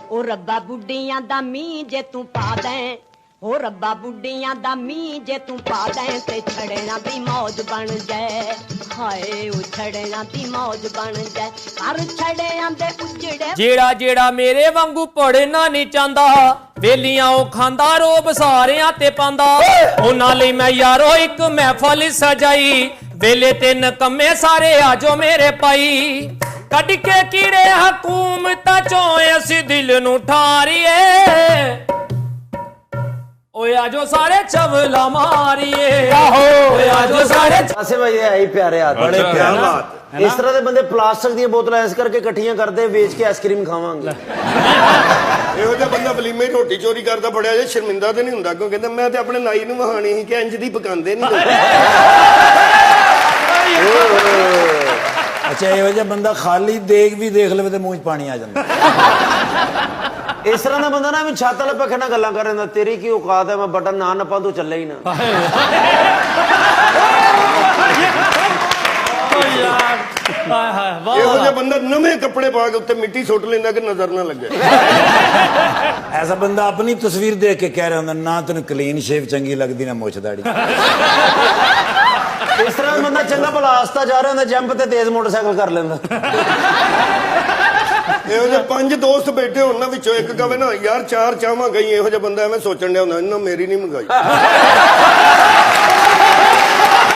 ओ रब्बा बुढ़ियां दा मी जे तू पा दे, ओ रब्बा बुढ़ियां दा मी जे तू पा दे ते छड़ेना दी मौज बन जाए। हाय ओ छड़ेना दी मौज बन जाए, कर छड़ेयां दे उजड़े। जेड़ा जेड़ा मेरे वांगू पढ़ना नहीं चाहता, वेलियां ओ खांदा रोब सारियां ते पांदा। उन्हां लई मैं यारो एक महफल सजाई, वेले ते नकम्मे सारे आजो मेरे पाई। कट के कीड़े हकूमत चों असी दिल नू ठारीए, ओए आजो सारे चवला मारिए। ओए आजो सारे आसिफ भाई है ही प्यारे आदमी, बड़े प्यारे बात इस तरह के बंदे प्लास्टिक दी बोतलां ऐस करके इकट्ठियां करते वेच के आइसक्रीम खावांगे। ਇਹੋ ਜਿਹਾ ਬੰਦਾ ਵਲੀਮੇ ਰੋਟੀ ਚੋਰੀ ਕਰਦਾ ਫੜਿਆ ਜੇ ਸ਼ਰਮਿੰਦਾ ਤੇ ਨਹੀਂ ਹੁੰਦਾ, ਕਿਉਂ ਕਹਿੰਦਾ ਮੈਂ ਤੇ ਆਪਣੇ ਨਾਈ ਨੂੰ ਵਹਾਣੀ ਸੀ ਕਿ ਇੰਜ ਦੀ ਪਕਾਉਂਦੇ ਨਹੀਂ। ਅੱਛਾ ਇਹੋ ਜਿਹਾ ਬੰਦਾ ਖਾਲੀ ਦੇਗ ਵੀ ਦੇਖ ਲਵੇ ਤੇ ਮੂੰਹ 'ਚ ਪਾਣੀ ਆ ਜਾਂਦਾ। इस तरह का बंदा ना मैं छत वाले पखे ना गल्लां कर रहा, तेरी की औकात है मैं बटन ना नपा तू चले ही ना। ਇਹੋ ਜਿਹਾ ਬੰਦਾ ਨਵੇਂ ਕੱਪੜੇ ਪਾ ਕੇ ਉੱਤੇ ਮਿੱਟੀ ਸੁੱਟ ਲੈਂਦਾ ਕਿ ਨਜ਼ਰ ਨਾ ਲੱਗੇ। ਐਸਾ ਬੰਦਾ ਆਪਣੀ ਤਸਵੀਰ ਦੇਖ ਕੇ ਕਹਿ ਰਿਹਾ ਹੁੰਦਾ ਨਾ ਤੈਨੂੰ ਕਲੀਨ ਸ਼ੇਵ ਚੰਗੀ ਲੱਗਦੀ ਨਾ ਮੁੱਛ ਦਾੜੀ। इस तरह का बंदा चंगा भला आस्ता जा रहा होंदा, जंप ते तेज मोटरसाइकिल कर लेंदा। ਇਹੋ ਜਿਹੇ 5 ਦੋਸਤ ਬੈਠੇ ਹੋਣ ਨਾ, ਵਿੱਚੋਂ ਇੱਕ ਕਹੇ ਨਾ ਯਾਰ 4 ਚਾਹਾਂ ਗਈ, ਇਹੋ ਜਿਹਾ ਬੰਦਾ ਐਵੇਂ ਸੋਚਣ ਡਿਆ ਹੁੰਦਾ ਇਹਨਾਂ ਮੇਰੀ ਨਹੀਂ ਮੰਗਾਈ।